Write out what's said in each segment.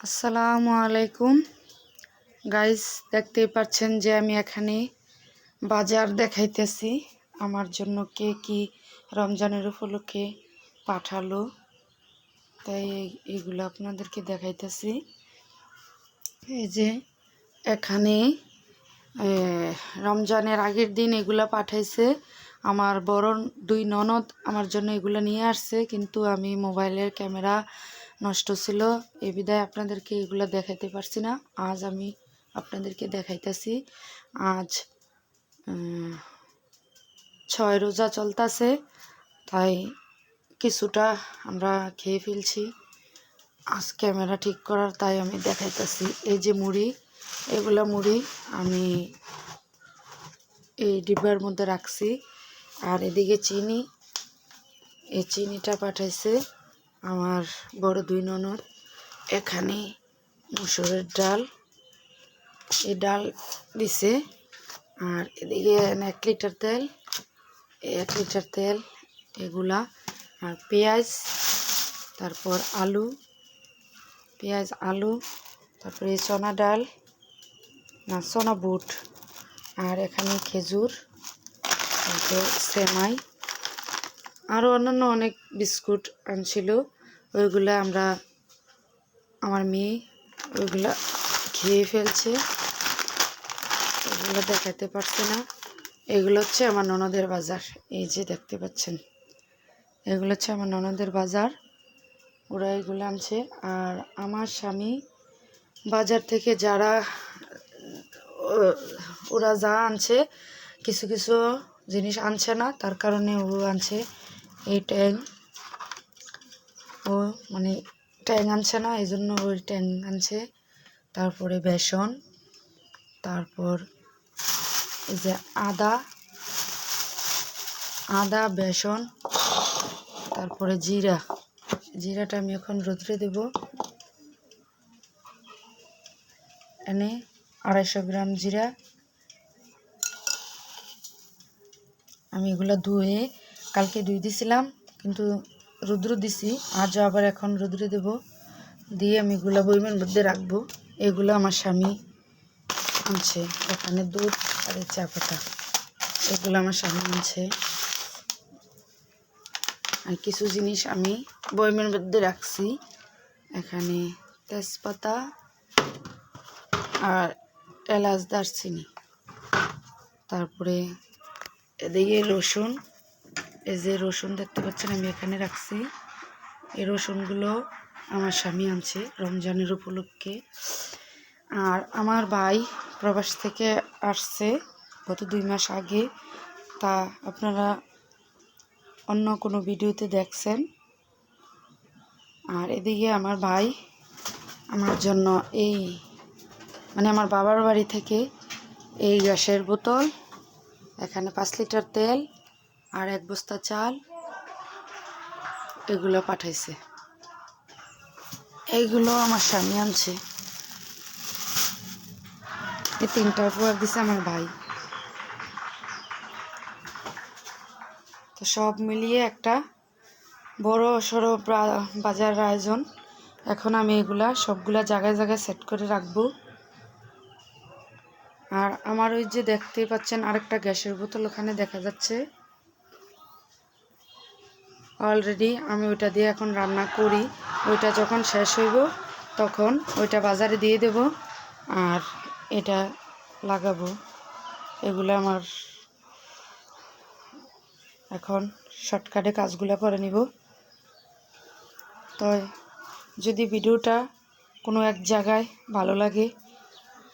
আসসালামু আলাইকুম গাইস, দেখতেই পাচ্ছেন যে আমি এখানে বাজার দেখাইতেছি। আমার জন্য কে কি রমজানের উপলক্ষে পাঠালো, তাই এইগুলো আপনাদেরকে দেখাইতেছি। এই যে এখানে রমজানের আগের দিন এগুলা পাঠাইছে আমার বড় দুই ননদ। আমার জন্য এগুলো নিয়ে আসছে, কিন্তু আমি মোবাইলের ক্যামেরা নষ্ট ছিল, এই বিধায় আপনাদেরকে এগুলো দেখাইতে পারছি না। আজ আমি আপনাদেরকে দেখাইতেছি। আজ 6 রোজা চলতেছে, তাই কিছুটা আমরা খেয়ে ফেলছি। আজ ক্যামেরা ঠিক করার, তাই আমি দেখাইতেছি। এই যে মুড়ি, এগুলা মুড়ি আমি এই ডিব্বার মধ্যে রাখছি। আর এদিকে চিনি, এই চিনিটা পাঠাইছে আমার বড় দুই ননদ। এখানে মসুরের ডাল, এই ডাল দিছে। আর এদিকে 1 লিটার তেল, 1 লিটার তেল এগুলা। আর পেঁয়াজ, তারপর আলু, পেঁয়াজ আলু, তারপরে চনা ডাল না চনা বুট, আর এখানে খেজুর, তারপর সেমাই, আরও অন্যান্য অনেক বিস্কুট আনছিল। ওইগুলো আমার মেয়ে ওইগুলা খেয়ে ফেলছে, এগুলো দেখাতে পারছে না। এগুলো হচ্ছে আমার ননদের বাজার, এই যে দেখতে পাচ্ছেন, এগুলো হচ্ছে আমার ননদের বাজার। ওরা এগুলো আনছে। আর আমার স্বামী বাজার থেকে ওরা যা আনছে, কিছু কিছু জিনিস আনছে না, তার কারণে ও আনছে এই ট্যাং। ও মানে ট্যাং আনছে না, এই জন্য ওই ট্যাং আনছে। তারপরে বেসন, তারপর এই যে আদা বেসন, তারপরে জিরাটা আমি এখন রোদ্রে দেব। এনে 250 গ্রাম জিরা। আমি এগুলো ধুয়ে কালকে ধুয়ে দিছিলাম, কিন্তু রোদ্র দিছি, আজও আবার এখন রোদ্রে দেব। দিয়ে আমি এগুলো বইমের মধ্যে রাখবো। এগুলো আমার স্বামী আনছে। এখানে দুধ আর চা পাতা, এগুলো আমার স্বামী আনছে। আর কিছু জিনিস আমি বইমের মধ্যে রাখছি। এখানে তেজপাতা আর এলাচ, দারচিনি, তারপরে এদিকে রসুন। এই যে রসুন দেখতে পাচ্ছেন আমি এখানে রাখছি। এই রসুনগুলো আমার স্বামী আনছে রমজানের উপলক্ষে। আর আমার ভাই প্রবাস থেকে আসছে গত 2 মাস আগে, তা আপনারা অন্য কোনো ভিডিওতে দেখছেন। আর এদিকে আমার ভাই আমার জন্য আমার বাবার বাড়ি থেকে এই গ্যাসের বোতল, এখানে 5 লিটার তেল আর 1 বস্তা চাল, এগুলো পাঠাইছে। এইগুলো আমার স্বামী আনছে। এই 3টা উপহার দিছে আমার ভাই। তো সব মিলিয়ে একটা বড় সড়ো বাজার আয়োজন। এখন আমি এগুলা সবগুলা জায়গায় জায়গায় সেট করে রাখবো। আর আমার ওই যে দেখতে পাচ্ছেন আরেকটা গ্যাসের বোতল ওখানে দেখা যাচ্ছে, অলরেডি আমি ওইটা দিয়ে এখন রান্না করি। ওইটা যখন শেষ হইব তখন ওইটা বাজারে দিয়ে দেব আর এটা লাগাবো। এগুলো আমার এখন শর্টকাটে কাজগুলো করে নিব। তো যদি ভিডিওটা কোনো এক জায়গায় ভালো লাগে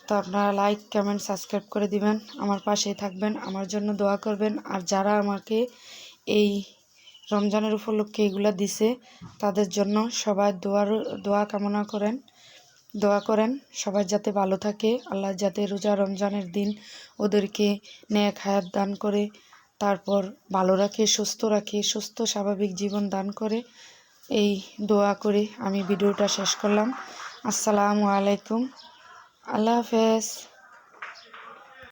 তো আপনারা লাইক কমেন্ট সাবস্ক্রাইব করে দিবেন, আমার পাশেই থাকবেন, আমার জন্য দোয়া করবেন। আর যারা আমাকে এই রমজানের উপলক্ষে এগুলো দিছে তাদের জন্য সবাই দোয়া কামনা করেন, দোয়া করেন সবাই যাতে ভালো থাকে, আল্লাহ যাতে রোজা রমজানের দিন ওদেরকে নেক হায়াত দান করে, তারপর ভালো রাখে, সুস্থ স্বাভাবিক জীবন দান করে। এই দোয়া করে আমি ভিডিওটা শেষ করলাম। আসসালামু আলাইকুম, আল্লাহ হাফেজ।